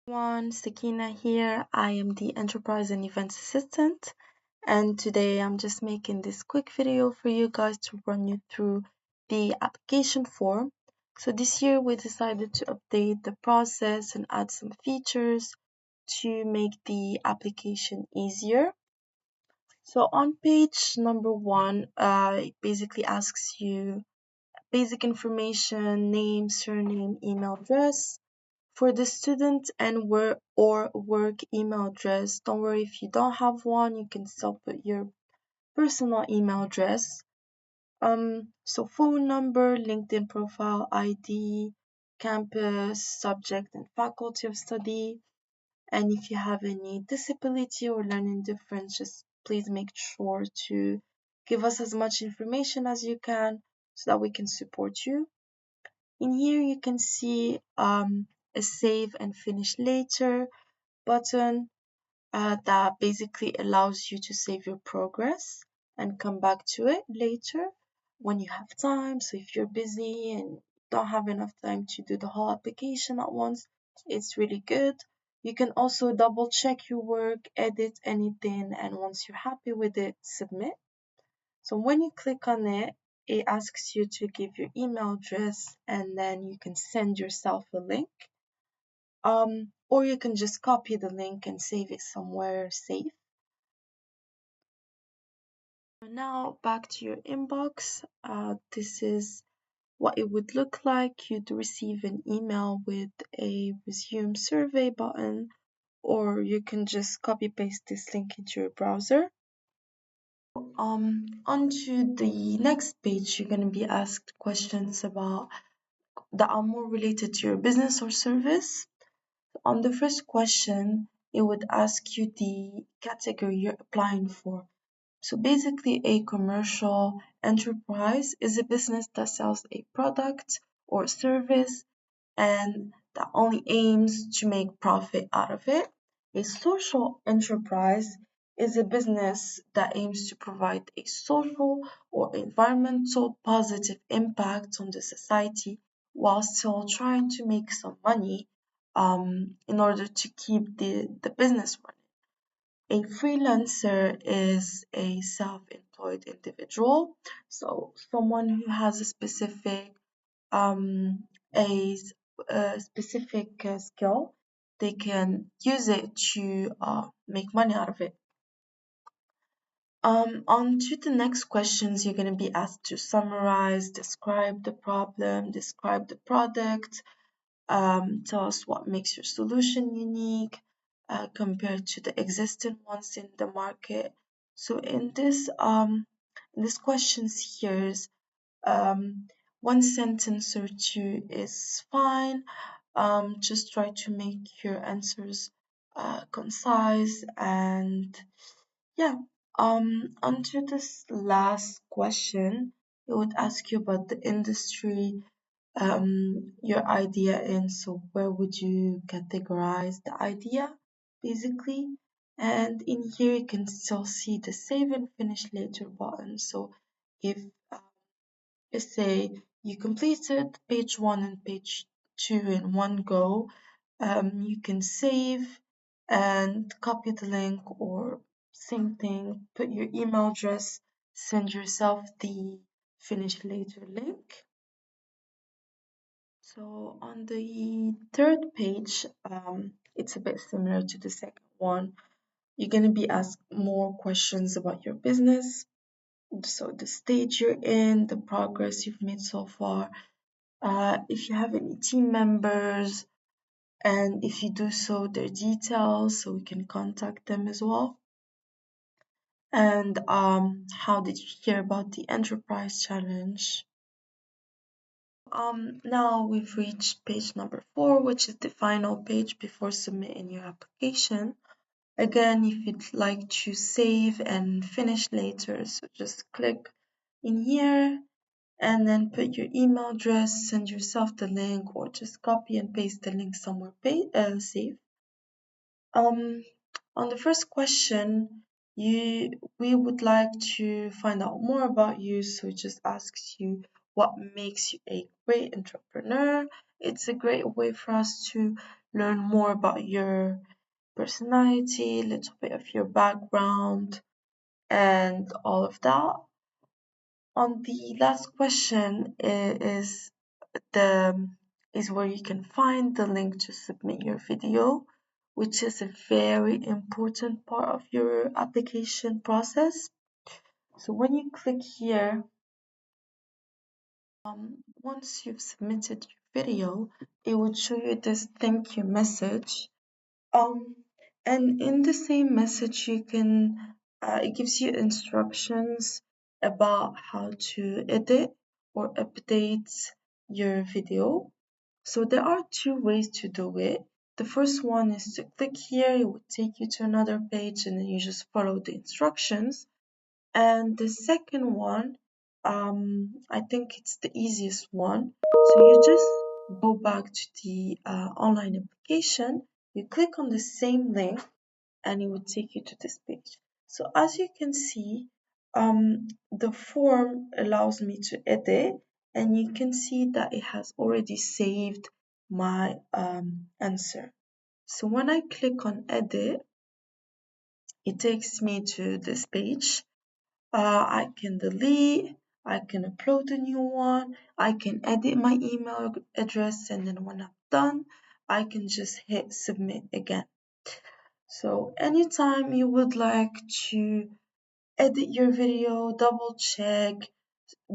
Everyone, Sakina here. I am the Enterprise and Events Assistant, and today I'm just making this quick video for you guys to run you through the application form. So this year we decided to update the process and add some features to make the application easier. So on page number one, it basically asks you basic information, name, surname, email address. For the student and work email address, don't worry if you don't have one, you can still put your personal email address. So phone number, LinkedIn profile, ID, campus, subject and faculty of study. And if you have any disability or learning difference, just please make sure to give us as much information as you can so that we can support you. In here, you can see a save and finish later button that basically allows you to save your progress and come back to it later when you have time. So if you're busy and don't have enough time to do the whole application at once, it's really good. You can also double check your work, edit anything, and once you're happy with it, submit. So when you click on it, it asks you to give your email address and then you can send yourself a link. Or you can just copy the link and save it somewhere safe. Now back to your inbox. This is what it would look like. You'd receive an email with a resume survey button, or you can just copy paste this link into your browser. Onto the next page, you're going to be asked questions about that are more related to your business or service. On the first question, it would ask you the category you're applying for. So basically, a commercial enterprise is a business that sells a product or service and that only aims to make profit out of it. A social enterprise is a business that aims to provide a social or environmental positive impact on the society while still trying to make some money in order to keep the business running. A freelancer is a self-employed individual, so someone who has a specific um, a, a specific skill, they can use it to make money out of it. On to the next questions, you're going to be asked to summarize, describe the problem, describe the product, tell us what makes your solution unique compared to the existing ones in the market. So in this questions here, one sentence or two is fine. Just try to make your answers concise and yeah. Onto this last question, it would ask you about the industry, your idea in. So where would you categorize the idea, basically? And in here you can still see the save and finish later button. So if let's say you completed page one and page two in one go, you can save and copy the link or same thing, put your email address, send yourself the finish later link. So on the third page, it's a bit similar to the second one. You're going to be asked more questions about your business. So the stage you're in, the progress you've made so far, if you have any team members, and if you do so, their details so we can contact them as well. And how did you hear about the enterprise challenge? Now we've reached page number 4, which is the final page before submitting your application. Again, if you'd like to save and finish later, so just click in here and then put your email address, send yourself the link, or just copy and paste the link somewhere safe. On the first question, we would like to find out more about you, so it just asks you what makes you a great entrepreneur. It's a great way for us to learn more about your personality, a little bit of your background, and all of that. On the last question the is where you can find the link to submit your video, which is a very important part of your application process. So when you click here, once you've submitted your video, it would show you this thank you message. And in the same message, you can it gives you instructions about how to edit or update your video. So there are two ways to do it. The first one is to click here, it will take you to another page, and then you just follow the instructions. And the second one, I think it's the easiest one. So you just go back to the online application, you click on the same link, and it will take you to this page. So as you can see, the form allows me to edit, and you can see that it has already saved my answer. So when I click on edit, it takes me to this page. I can delete, I can upload a new one, I can edit my email address, and then when I'm done, I can just hit submit again. So anytime you would like to edit your video, double check,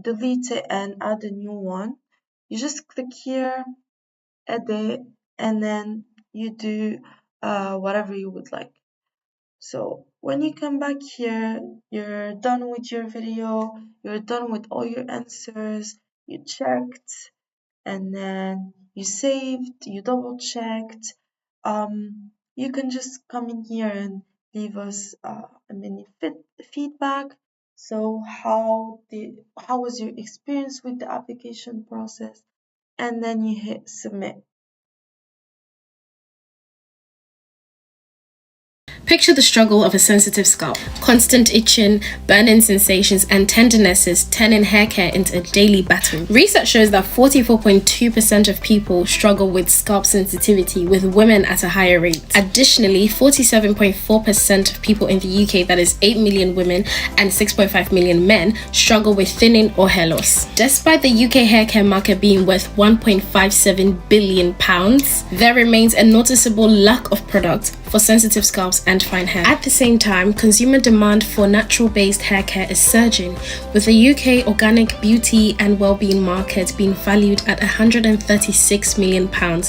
delete it, and add a new one, you just click here, edit, and then you do whatever you would like. So when you come back here, you're done with your video, you're done with all your answers, you checked, and then you saved, you double checked. You can just come in here and leave us a mini feedback. So how was your experience with the application process? And then you hit submit. Picture the struggle of a sensitive scalp. Constant itching, burning sensations, and tendernesses turning hair care into a daily battle. Research shows that 44.2% of people struggle with scalp sensitivity, with women at a higher rate. Additionally, 47.4% of people in the UK, that is 8 million women and 6.5 million men, struggle with thinning or hair loss. Despite the UK hair care market being worth £1.57 billion, there remains a noticeable lack of product for sensitive scalps and fine hair. At the same time, consumer demand for natural-based hair care is surging, with the UK organic beauty and well-being market being valued at £136 million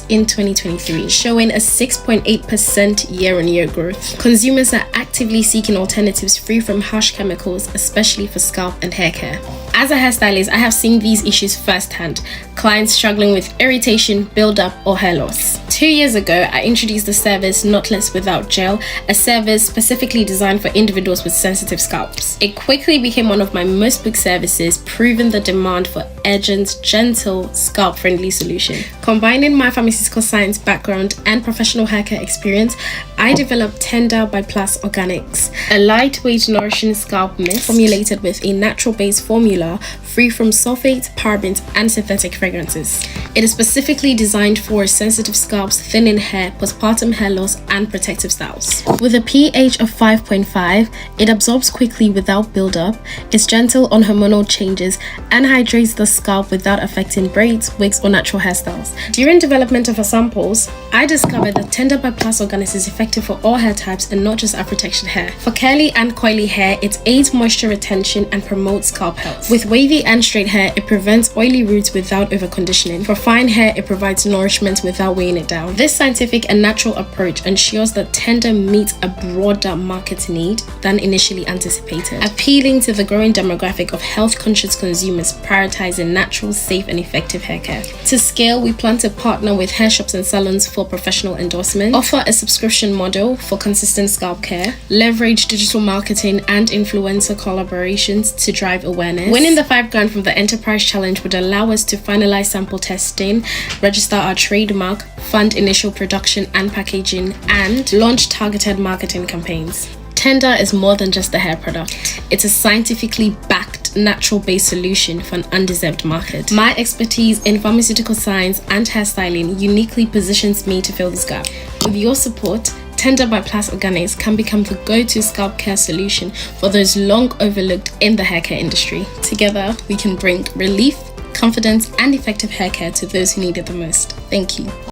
in 2023, showing a 6.8% year-on-year growth. Consumers are actively seeking alternatives free from harsh chemicals, especially for scalp and hair care. As a hairstylist, I have seen these issues firsthand. Clients struggling with irritation, build-up, or hair loss. 2 years ago, I introduced the service Knotless Without Gel, a service specifically designed for individuals with sensitive scalps. It quickly became one of my most booked services, proving the demand for urgent, gentle, scalp-friendly solution. Combining my pharmaceutical science background and professional hair care experience, I developed Tender by Plus Organics, a lightweight, nourishing scalp mist formulated with a natural-based formula free from sulfates, parabens, and synthetic fragrances. It is specifically designed for sensitive scalps, thinning hair, postpartum hair loss, and protective styles. With a pH of 5.5, it absorbs quickly without buildup, is gentle on hormonal changes, and hydrates the scalp without affecting braids, wigs, or natural hairstyles. During development of our samples, I discovered that Tender by Plus Organics is effective for all hair types and not just Afro-textured hair. For curly and coily hair, it aids moisture retention and promotes scalp health. With wavy and straight hair, it prevents oily roots without over-conditioning. For fine hair, it provides nourishment without weighing it down. This scientific and natural approach ensures that Tender meets a broader market need than initially anticipated, appealing to the growing demographic of health-conscious consumers prioritizing natural, safe, and effective hair care. To scale, we plan to partner with hair shops and salons for professional endorsement, offer a subscription model for consistent scalp care, leverage digital marketing and influencer collaborations to drive awareness. Winning the $5,000 from the Enterprise Challenge would allow us to finalize sample testing, register our trademark, fund initial production and packaging, and launch targeted marketing campaigns. Tender is more than just a hair product. It's a scientifically backed perfect natural-based solution for an undeserved market. My expertise in pharmaceutical science and hairstyling uniquely positions me to fill this gap. With your support, Tender by Plus Organics can become the go-to scalp care solution for those long overlooked in the hair care industry. Together, we can bring relief, confidence, and effective hair care to those who need it the most. Thank you.